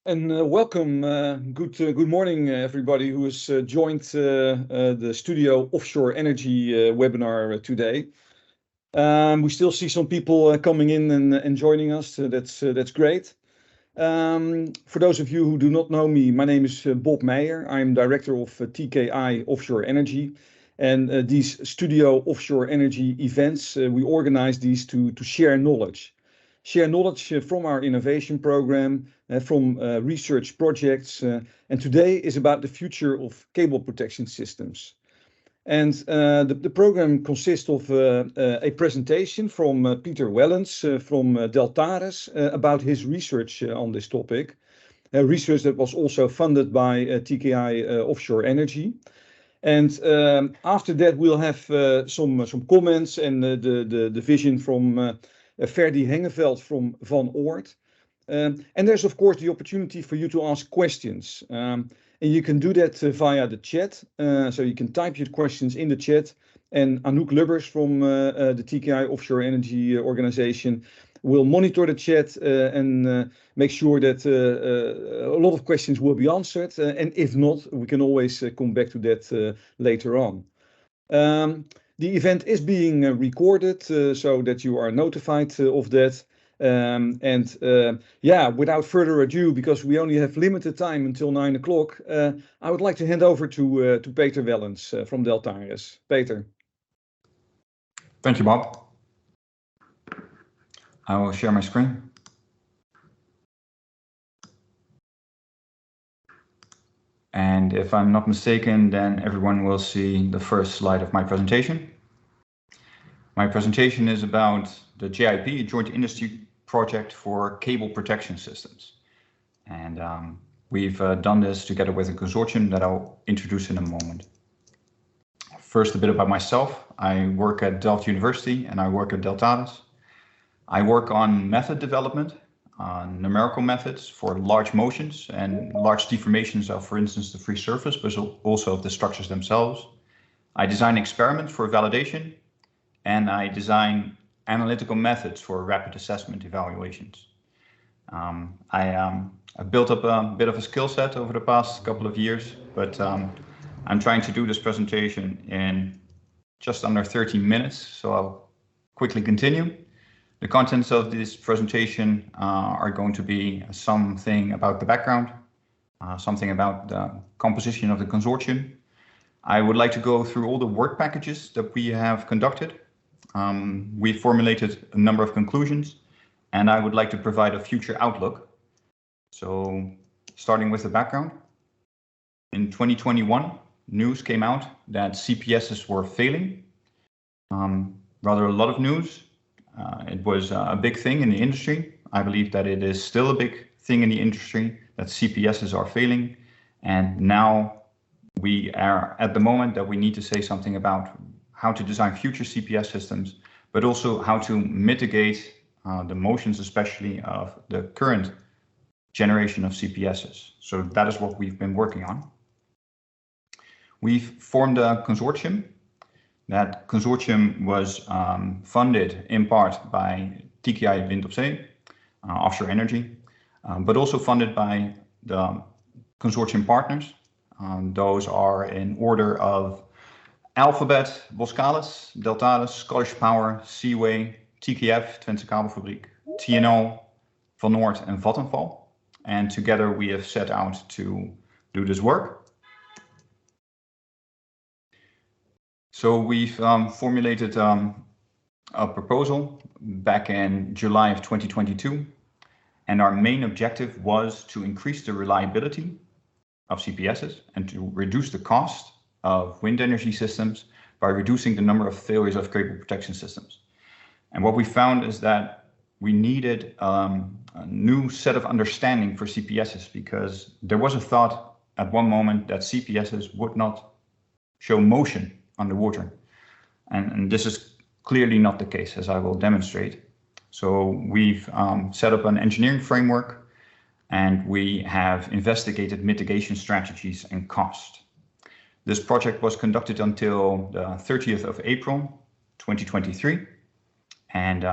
And welcome. Good morning, everybody who has joined the Studio Offshore Energy webinar today. We still see some people coming in and joining us. That's great. For those of you who do not know me, my name is Bob Meijer. I'm director of TKI Offshore Energy. And these Studio Offshore Energy events, we organize these to share knowledge. Share knowledge from our innovation program, from research projects, and today is about the future of cable protection systems. And the program consists of a presentation from Peter Wellens from Deltares about his research on this topic, research that was also funded by TKI Offshore Energy. And after that, we'll have some comments and the vision from Ferdy Hengeveld from Van Oort. And there's, of course, the opportunity for you to ask questions. And you can do that via the chat. So you can type your questions in the chat. And Anouk Lubbers from the TKI Offshore Energy organization will monitor the chat and make sure that a lot of questions will be answered. And if not, we can always come back to that later on. The event is being recorded so that you are notified of that. Yeah, without further ado, because we only have limited time until 9 o'clock, I would like to hand over to Peter Wellens from Deltares. Peter. Thank you, Bob. I will share my screen. And if I'm not mistaken, then everyone will see the first slide of my presentation. My presentation is about the JIP, a joint industry project for cable protection systems. And we've done this together with a consortium that I'll introduce in a moment. First, a bit about myself. I work at Delft University and I work at Deltares. I work on method development, on numerical methods for large motions and large deformations of, for instance, the free surface, but also of the structures themselves. I design experiments for validation, and I design analytical methods for rapid assessment evaluations. I built up a bit of a skill set over the past couple of years, but I'm trying to do this presentation in just under 30 minutes, so I'll quickly continue. The contents of this presentation are going to be something about the background, something about the composition of the consortium. I would like to go through all the work packages that we have conducted. We formulated a number of conclusions, and I would like to provide a future outlook. So, starting with the background. In 2021, news came out that CPSs were failing. Rather a lot of news. It was a big thing in the industry. I believe that it is still a big thing in the industry that CPSs are failing. And now we are at the moment that we need to say something about how to design future CPS systems, but also how to mitigate the motions, especially of the current generation of CPSs. So that is what we've been working on. We've formed a consortium. That consortium was funded in part by TKI Wind op Zee, Offshore Energy, but also funded by the consortium partners. Those are in order of Alphabet, Boskalis, Deltares, Scottish Power, Seaway, TKF, Twente Kabelfabriek, TNO, Van Oort and Vattenfall. And together we have set out to do this work. So we've formulated a proposal back in July of 2022, and our main objective was to increase the reliability of CPSs and to reduce the cost of wind energy systems by reducing the number of failures of cable protection systems. And what we found is that we needed a new set of understanding for CPSs, because there was a thought at one moment that CPSs would not show motion underwater. And this is clearly not the case, as I will demonstrate. So we've set up an engineering framework, and we have investigated mitigation strategies and cost. This project was conducted until the 30th of April, 2023. And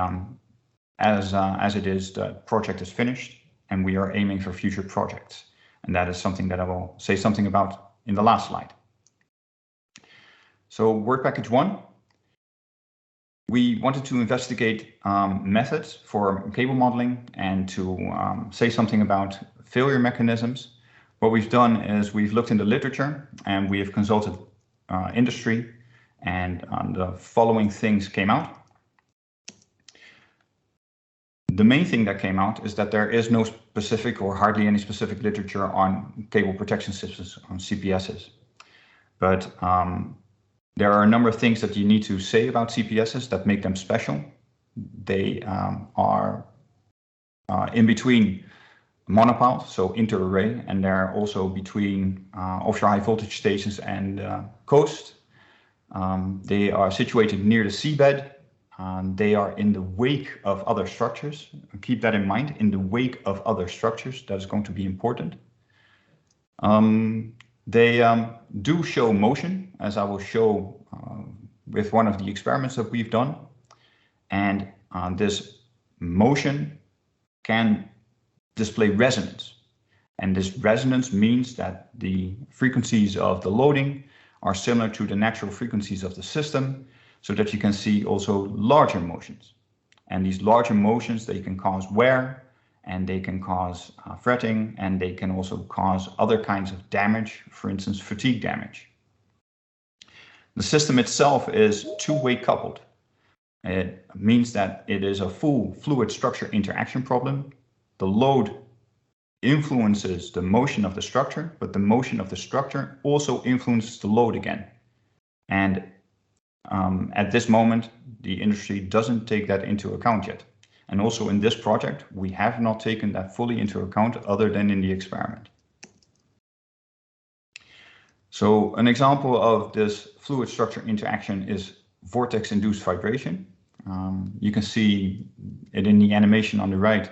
as it is, the project is finished. and we are aiming for future projects. And that is something that I will say something about in the last slide. So work package 1, we wanted to investigate methods for cable modeling and to say something about failure mechanisms. What we've done is we've looked in the literature and we have consulted industry, and the following things came out. The main thing that came out is that there is no specific or hardly any specific literature on cable protection systems, on CPSs. But there are a number of things that you need to say about CPSs that make them special. They are in between monopiles, so inter-array, and they're also between offshore high voltage stations and coast. They are situated near the seabed. They are in the wake of other structures. Keep that in mind, in the wake of other structures. That is going to be important. They do show motion, as I will show with one of the experiments that we've done. And this motion can display resonance. And this resonance means that the frequencies of the loading are similar to the natural frequencies of the system, so that you can see also larger motions. And these larger motions, they can cause wear, and they can cause fretting, and they can also cause other kinds of damage, for instance, fatigue damage. The system itself is two-way coupled. It means that it is a full fluid structure interaction problem. The load influences the motion of the structure, but the motion of the structure also influences the load again. And at this moment, the industry doesn't take that into account yet. And also in this project, we have not taken that fully into account other than in the experiment. So an example of this fluid structure interaction is vortex-induced vibration. You can see it in the animation on the right,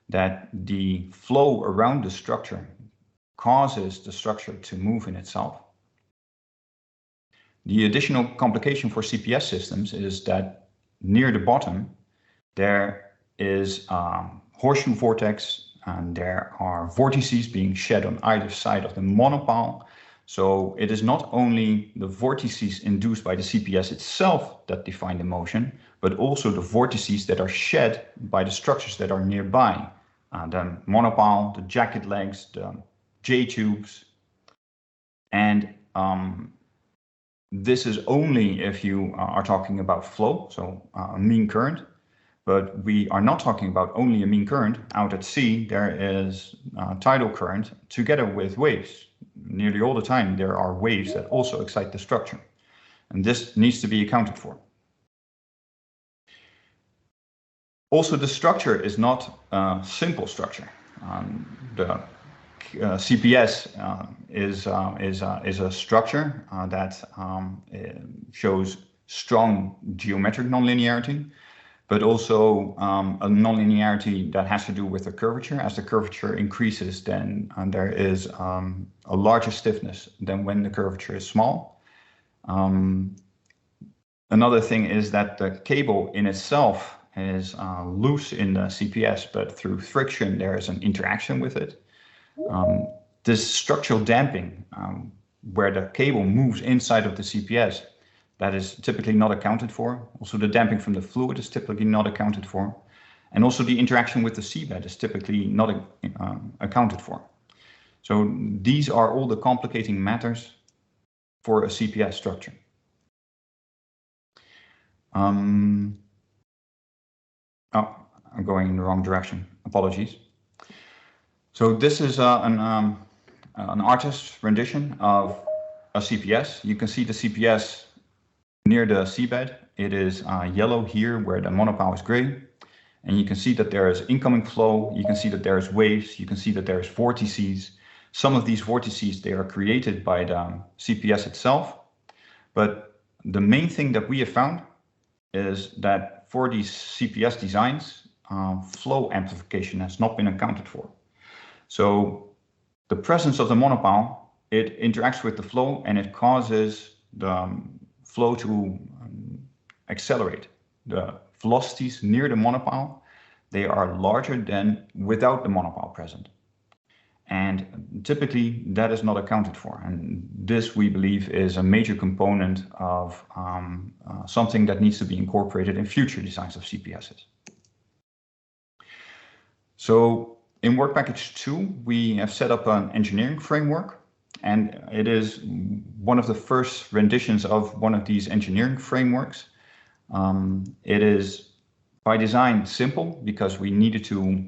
that the flow around the structure causes the structure to move in itself. The additional complication for CPS systems is that near the bottom, there is horseshoe vortex, and there are vortices being shed on either side of the monopile. So it is not only the vortices induced by the CPS itself that define the motion, but also the vortices that are shed by the structures that are nearby. The monopile, the jacket legs, the J-tubes. And this is only if you are talking about flow, so a mean current. But we are not talking about only a mean current. Out at sea, there is tidal current together with waves. Nearly all the time, there are waves that also excite the structure. And this needs to be accounted for. Also, the structure is not a simple structure. The CPS is a structure that shows strong geometric nonlinearity, but also a nonlinearity that has to do with the curvature. As the curvature increases, then there is a larger stiffness than when the curvature is small. Another thing is that the cable in itself is loose in the CPS, but through friction there is an interaction with it. This structural damping, where the cable moves inside of the CPS, that is typically not accounted for. Also the damping from the fluid is typically not accounted for. And also the interaction with the seabed is typically not accounted for. So these are all the complicating matters for a CPS structure. Oh, I'm going in the wrong direction. Apologies. So this is an artist's rendition of a CPS. You can see the CPS near the seabed. It is yellow here where the monopile is gray. And you can see that there is incoming flow. You can see that there is waves. You can see that there is vortices. Some of these vortices, they are created by the CPS itself. But the main thing that we have found is that for these CPS designs, flow amplification has not been accounted for. So the presence of the monopile, it interacts with the flow and it causes the flow to accelerate. The velocities near the monopile, they are larger than without the monopile present. And typically that is not accounted for. And this, we believe, is a major component of something that needs to be incorporated in future designs of CPSs. So in work package 2, we have set up an engineering framework, and it is one of the first renditions of one of these engineering frameworks. It is by design simple because we needed to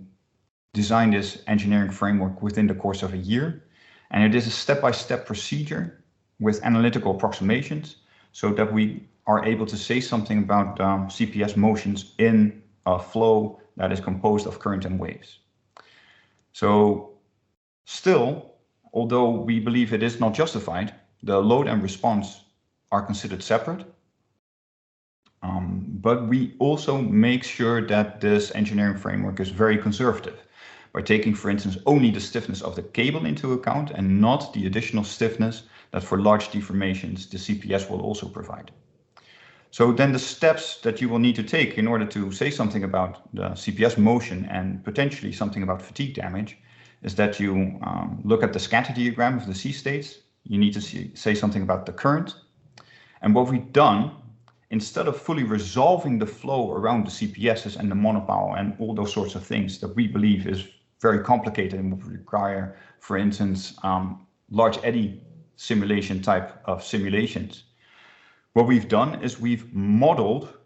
design this engineering framework within the course of a year. And it is a step-by-step procedure with analytical approximations so that we are able to say something about CPS motions in a flow that is composed of current and waves. So still, although we believe it is not justified, the load and response are considered separate. But we also make sure that this engineering framework is very conservative by taking, for instance, only the stiffness of the cable into account and not the additional stiffness that for large deformations the CPS will also provide. So then the steps that you will need to take in order to say something about the CPS motion and potentially something about fatigue damage is that you look at the scatter diagram of the C states. You need to say something about the current. And what we've done, instead of fully resolving the flow around the CPSs and the monopile and all those sorts of things that we believe is very complicated and would require, for instance, large eddy simulation type of simulations, what we've done is we've modeled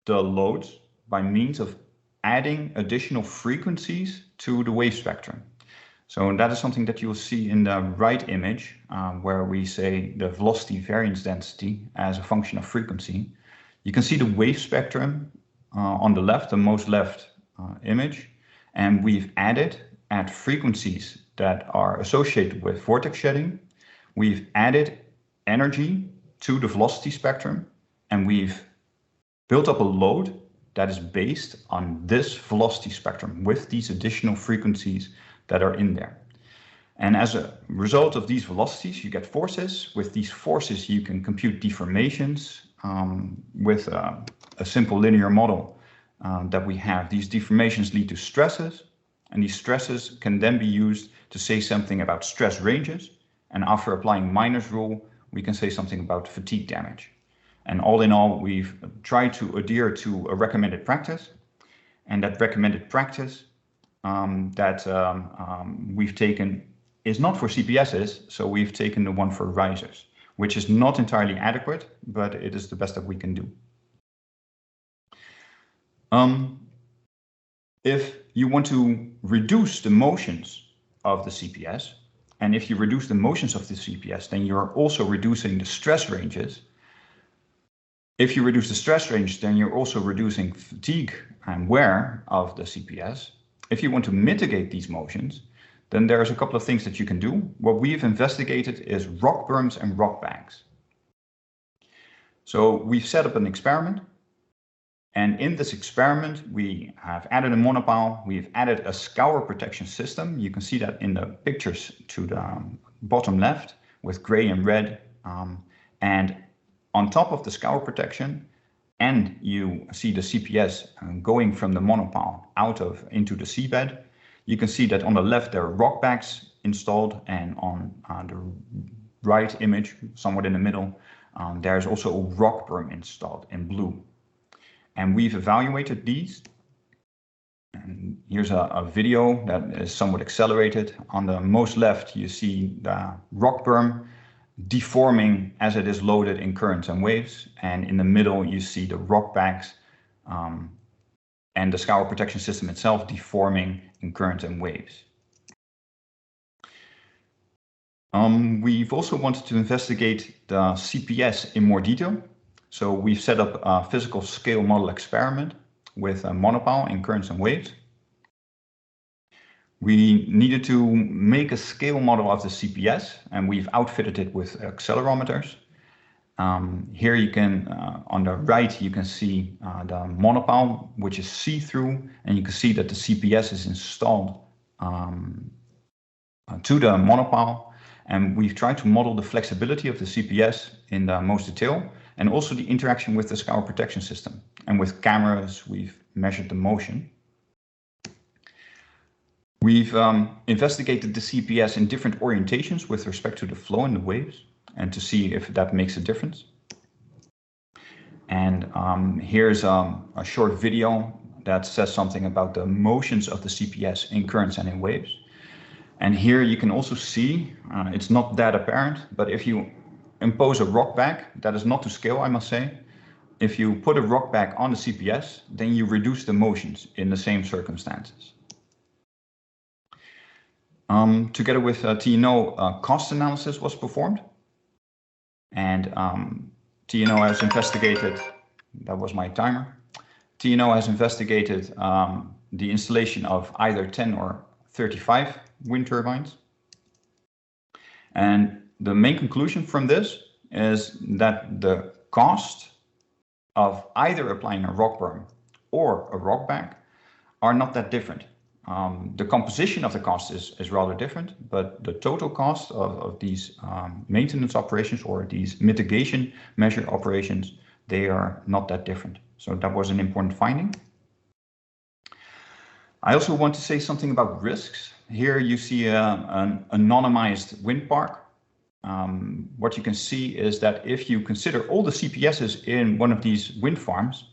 the loads by means of adding additional frequencies to the wave spectrum. So that is something that you will see in the right image, where we say the velocity variance density as a function of frequency. You can see the wave spectrum on the left, the most left image, and we've added at frequencies that are associated with vortex shedding. We've added energy to the velocity spectrum, and we've built up a load that is based on this velocity spectrum with these additional frequencies that are in there. And as a result of these velocities, you get forces. With these forces, you can compute deformations with a simple linear model that we have. These deformations lead to stresses, and these stresses can then be used to say something about stress ranges. And after applying Miner's rule, we can say something about fatigue damage. And all in all, we've tried to adhere to a recommended practice, and that recommended practice we've taken is not for CPSs, so we've taken the one for risers, which is not entirely adequate, but it is the best that we can do. If you want to reduce the motions of the CPS, and if you reduce the motions of the CPS, then you're also reducing the stress ranges. If you reduce the stress range, then you're also reducing fatigue and wear of the CPS. If you want to mitigate these motions, then there's a couple of things that you can do. What we've investigated is rock berms and rock banks. So we've set up an experiment, and in this experiment, we have added a monopile, we've added a scour protection system. You can see that in the pictures to the bottom left with gray and red. And on top of the scour protection, and you see the CPS going from the monopile into the seabed. You can see that on the left there are rock banks installed, and on the right image, somewhat in the middle, there's also a rock berm installed in blue. And we've evaluated these. And here's a video that is somewhat accelerated. On the most left, you see the rock berm deforming as it is loaded in currents and waves, and in the middle you see the rock banks and the scour protection system itself deforming in currents and waves. We've also wanted to investigate the CPS in more detail, so we've set up a physical scale model experiment with a monopile in currents and waves. We needed to make a scale model of the CPS, and we've outfitted it with accelerometers. Here you can, on the right, you can see the monopile, which is see-through, and you can see that the CPS is installed to the monopile. And we've tried to model the flexibility of the CPS in the most detail, and also the interaction with the scour protection system. And with cameras, we've measured the motion. We've investigated the CPS in different orientations with respect to the flow and the waves, and to see if that makes a difference. And here's a short video that says something about the motions of the CPS in currents and in waves. And here you can also see, it's not that apparent, but if you impose a rock back, that is not to scale, I must say. If you put a rock back on the CPS, then you reduce the motions in the same circumstances. Together with TNO, cost analysis was performed. And TNO has investigated, that was my timer. TNO has investigated the installation of either 10 or 35 wind turbines. And the main conclusion from this is that the cost of either applying a rock berm or a rock back are not that different. The composition of the cost is rather different, but the total cost of these maintenance operations or these mitigation measure operations, they are not that different. So that was an important finding. I also want to say something about risks. Here you see an anonymized wind park. What you can see is that if you consider all the CPSs in one of these wind farms,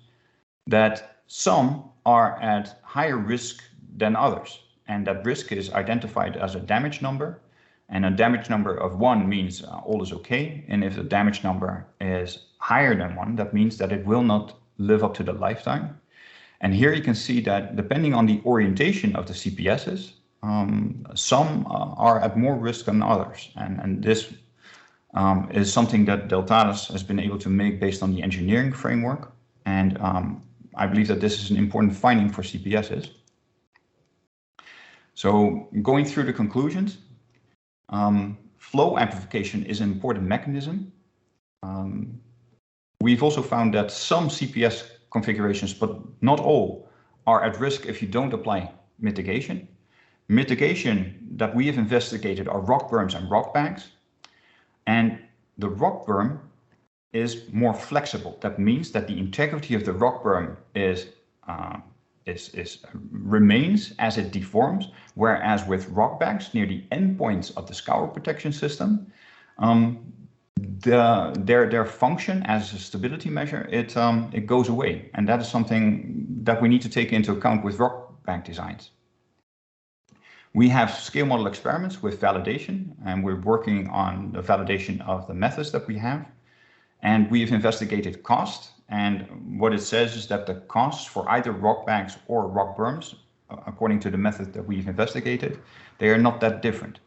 that some are at higher risk than others. And that risk is identified as a damage number. And a damage number of 1 means all is okay. And if the damage number is higher than 1, that means that it will not live up to the lifetime. And here you can see that depending on the orientation of the CPSs, some are at more risk than others. And this is something that Deltares has been able to make based on the engineering framework. And I believe that this is an important finding for CPSs. So going through the conclusions, flow amplification is an important mechanism. We've also found that some CPS configurations, but not all, are at risk if you don't apply mitigation. Mitigation that we have investigated are rock berms and rock banks. And the rock berm is more flexible. That means that the integrity of the rock berm remains as it deforms, whereas with rock banks near the endpoints of the scour protection system, their function as a stability measure, it goes away. And that is something that we need to take into account with rock bank designs. We have scale model experiments with validation, and we're working on the validation of the methods that we have. And we've investigated cost. And what it says is that the costs for either rock banks or rock berms, according to the method that we've investigated, they are not that different.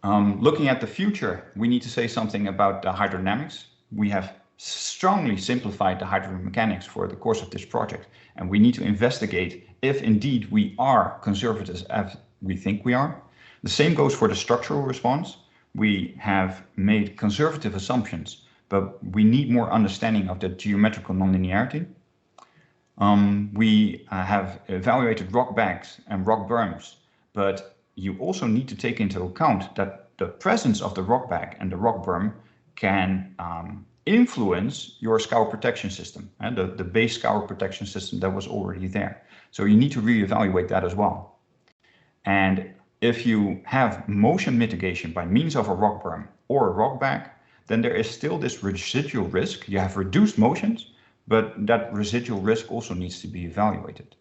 Looking at the future, we need to say something about the hydrodynamics. We have strongly simplified the hydrodynamics for the course of this project, and we need to investigate if indeed we are conservative as we think we are. The same goes for the structural response. We have made conservative assumptions, but we need more understanding of the geometrical nonlinearity. We have evaluated rock banks and rock berms, but you also need to take into account that the presence of the rock bank and the rock berm can influence your scour protection system, and the base scour protection system that was already there. So you need to reevaluate that as well. And if you have motion mitigation by means of a rock berm or a rock bank, then there is still this residual risk. You have reduced motions, but that residual risk also needs to be evaluated.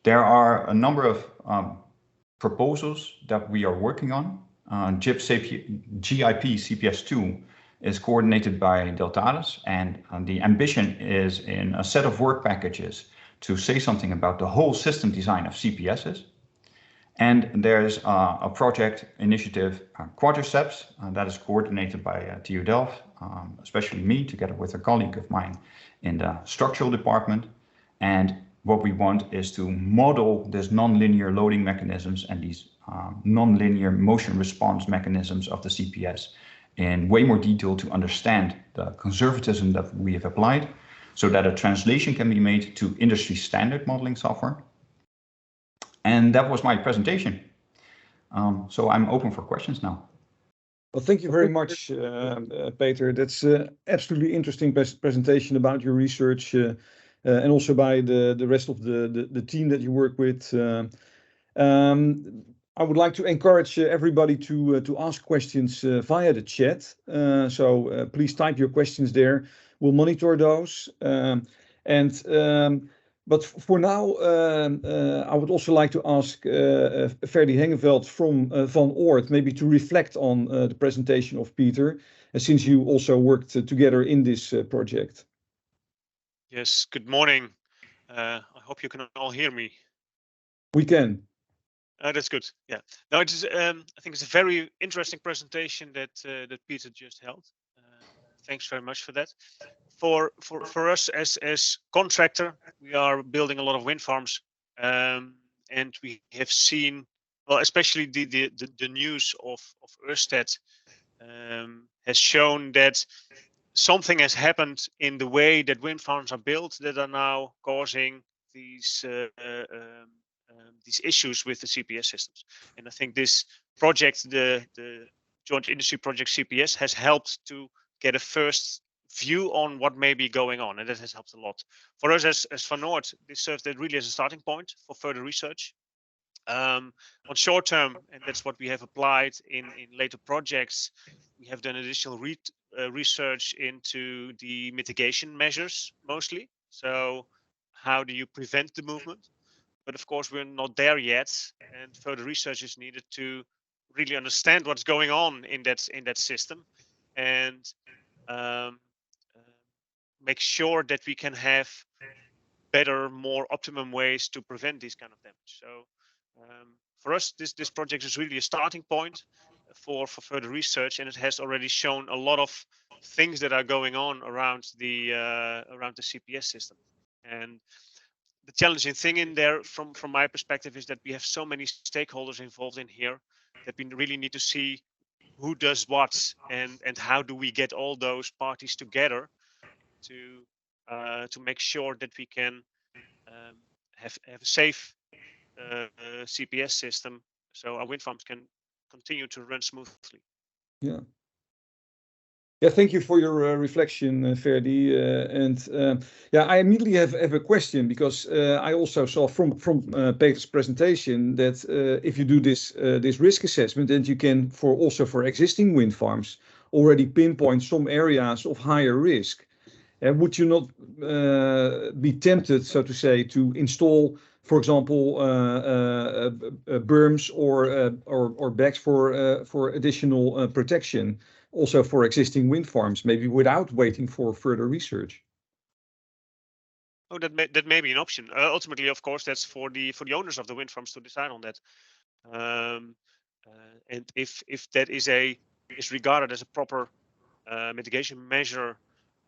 There are a number of proposals that we are working on. GIP CPS2 is coordinated by Deltares, and the ambition is in a set of work packages to say something about the whole system design of CPSs. And there's a project initiative, Quadriceps, that is coordinated by TU Delft, especially me, together with a colleague of mine in the structural department. And what we want is to model this nonlinear loading mechanisms and these nonlinear motion response mechanisms of the CPS in way more detail to understand the conservatism that we have applied, so that a translation can be made to industry standard modeling software. And that was my presentation. So I'm open for questions now. Well, thank you very much, Peter. That's absolutely interesting presentation about your research and also by the rest of the team that you work with. I would like to encourage everybody to ask questions via the chat. So please type your questions there. We'll monitor those. But for now, I would also like to ask Ferdy Hengeveld from Van Oort maybe to reflect on the presentation of Peter, since you also worked together in this project. Yes, good morning. I hope you can all hear me. We can. That's good. Yeah. No, it is. I think it's a very interesting presentation that that Peter just held. Thanks very much for that. For us as contractor, we are building a lot of wind farms, and we have seen, well, especially the news of Ørsted has shown that something has happened in the way that wind farms are built that are now causing these issues with the CPS systems. And I think this project, the Joint Industry Project CPS, has helped to get a first view on what may be going on, and that has helped a lot. For us as Van Oort, this serves that really as a starting point for further research. On short term, and that's what we have applied in later projects, we have done additional research into the mitigation measures mostly. So how do you prevent the movement? But of course, we're not there yet, and further research is needed to really understand what's going on in that system, and make sure that we can have better, more optimum ways to prevent these kind of damage. So for us, this project is really a starting point for further research, and it has already shown a lot of things that are going on around the CPS system. And the challenging thing in there, from my perspective, is that we have so many stakeholders involved in here that we really need to see who does what, and how do we get all those parties together to make sure that we can have a safe CPS system, so our wind farms can continue to run smoothly. Yeah. Yeah, thank you for your reflection, Ferdy. Yeah, I immediately have a question, because I also saw from Peter's presentation that if you do this risk assessment, then you can also for existing wind farms already pinpoint some areas of higher risk. Would you not be tempted, so to say, to install, for example, berms or backs for additional protection, also for existing wind farms, maybe without waiting for further research? Oh, that may be an option. Ultimately, of course, that's for the owners of the wind farms to decide on that. And if that is regarded as a proper mitigation measure,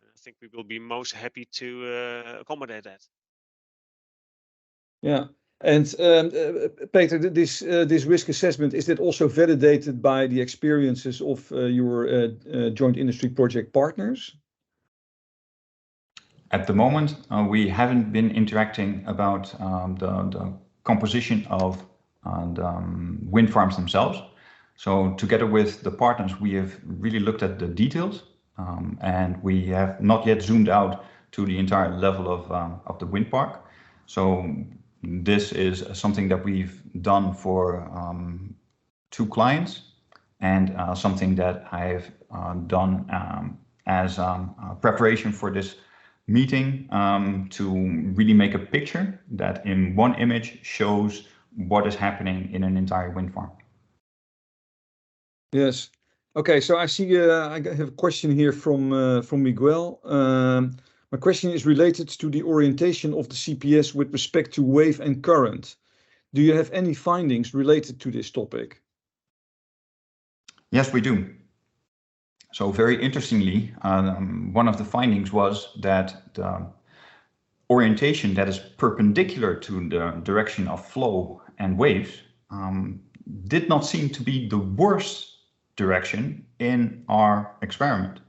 I think we will be most happy to accommodate that. Yeah. And Peter, this risk assessment, is that also validated by the experiences of your joint industry project partners? At the moment, we haven't been interacting about the composition of the wind farms themselves. So together with the partners, we have really looked at the details, and we have not yet zoomed out to the entire level of the wind park. So this is something that we've done for 2 clients, and something that I've done as preparation for this meeting, to really make a picture that in one image shows what is happening in an entire wind farm. Yes. Okay, so I see I have a question here from Miguel. My question is related to the orientation of the CPS with respect to wave and current. Do you have any findings related to this topic? Yes, we do. So very interestingly, one of the findings was that the orientation that is perpendicular to the direction of flow and waves did not seem to be the worst direction in our experiment.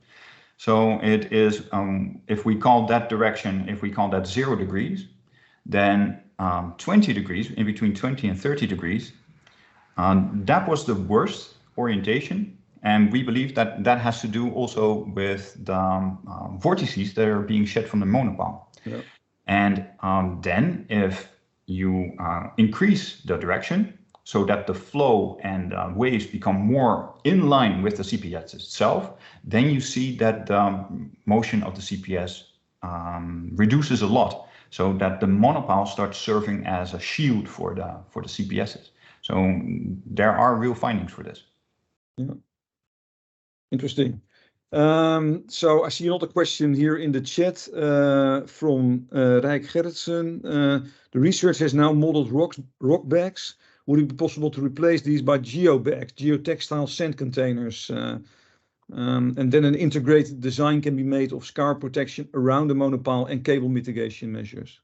So it is, if we call that direction, if we call that 0 degrees, then 20 degrees, in between 20 and 30 degrees, that was the worst orientation. And we believe that that has to do also with the vortices that are being shed from the monopile. Yeah. And then if you increase the direction so that the flow and waves become more in line with the CPS itself, then you see that the motion of the CPS reduces a lot, so that the monopile starts serving as a shield for the CPSs. So there are real findings for this. Yeah. Interesting. So I see another question here in the chat from Rijk Gerritsen. The research has now modeled rock bags. Would it be possible to replace these by geobags, geotextile sand containers? And then an integrated design can be made of scar protection around the monopile and cable mitigation measures.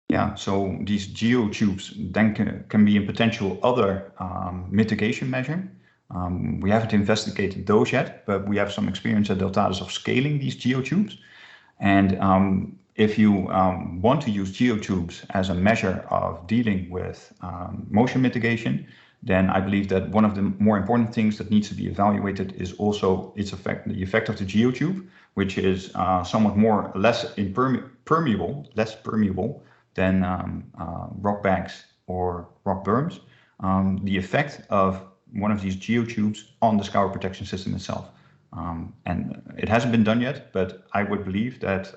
Yeah, so these geotubes then can be a potential other mitigation measure. We haven't investigated those yet, but we have some experience at Deltares of scaling these geotubes. And if you want to use geotubes as a measure of dealing with motion mitigation, then I believe that one of the more important things that needs to be evaluated is also its effect, the effect of the geotube, which is somewhat less permeable than rock bags or rock berms. The effect of one of these geotubes on the scour protection system itself. And it hasn't been done yet, but I would believe that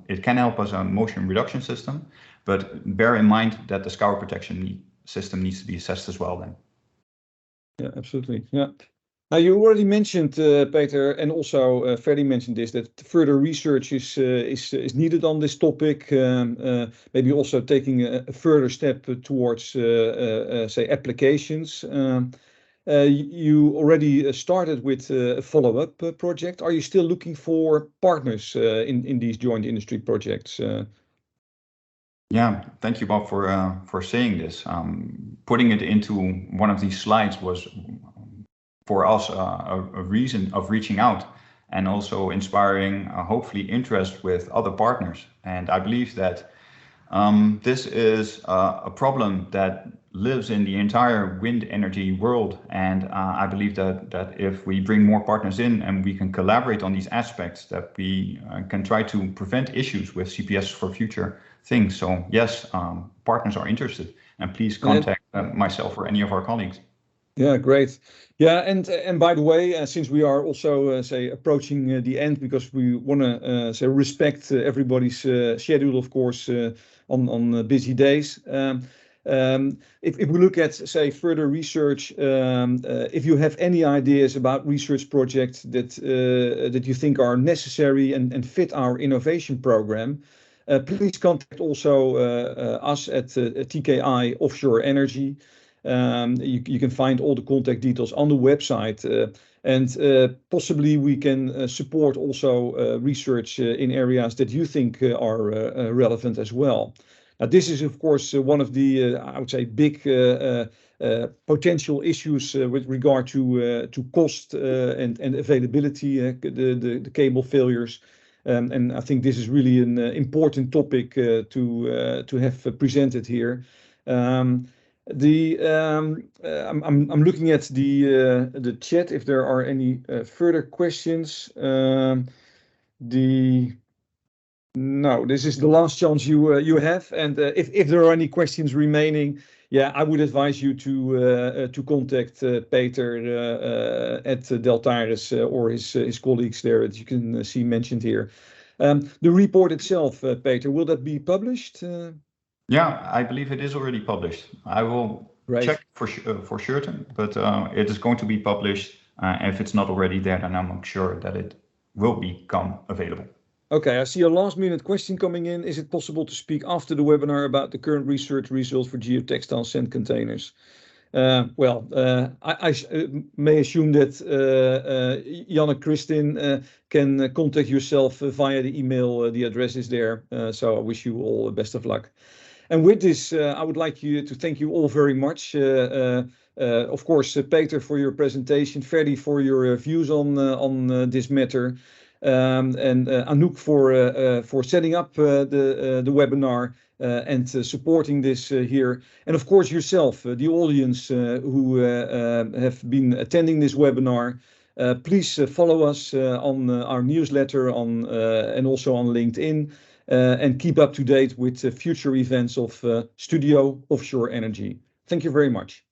it can help us on motion reduction system, but bear in mind that the scour protection system needs to be assessed as well then. Yeah, absolutely. Yeah. Now you already mentioned, Peter, and also Ferdy mentioned this, that further research is needed on this topic. Maybe also taking a further step towards, say, applications. You already started with a follow-up project. Are you still looking for partners in these joint industry projects? Yeah, thank you, Bob, for saying this. Putting it into one of these slides was for us a reason of reaching out and also inspiring hopefully interest with other partners. And I believe that this is a problem that lives in the entire wind energy world. And I believe that if we bring more partners in and we can collaborate on these aspects, that we can try to prevent issues with CPS for future things. So yes, partners are interested, and please contact myself or any of our colleagues. Yeah, great. Yeah, and by the way, since we are also say approaching the end, because we want to say respect everybody's schedule, of course, on busy days. If we look at, say, further research, if you have any ideas about research projects that you think are necessary and fit our innovation program, please contact also us at TKI Offshore Energy. You can find all the contact details on the website, and possibly we can support also research in areas that you think are relevant as well. Now, this is, of course, one of the, I would say, big potential issues with regard to cost and availability, the cable failures. And I think this is really an important topic to have presented here. I'm looking at the chat if there are any further questions. No, this is the last chance you have, and if there are any questions remaining, yeah, I would advise you to contact Peter at Deltares or his colleagues there, as you can see mentioned here. The report itself, Peter, will that be published? Yeah, I believe it is already published. I will check for certain, but it is going to be published. If it's not already there, then I'm sure that it will become available. Okay, I see a last-minute question coming in. Is it possible to speak after the webinar about the current research results for geotextile sand containers? Well, I may assume that Jan and Kristin can contact yourself via the email. The address is there. So I wish you all the best of luck. And with this, I would like to thank you all very much. Of course, Peter, for your presentation, Ferdy for your views on this matter. And Anouk for setting up the webinar and supporting this here. And of course yourself, the audience who have been attending this webinar. Please follow us on our newsletter and also on LinkedIn. and keep up to date with future events of Studio Offshore Energy. Thank you very much.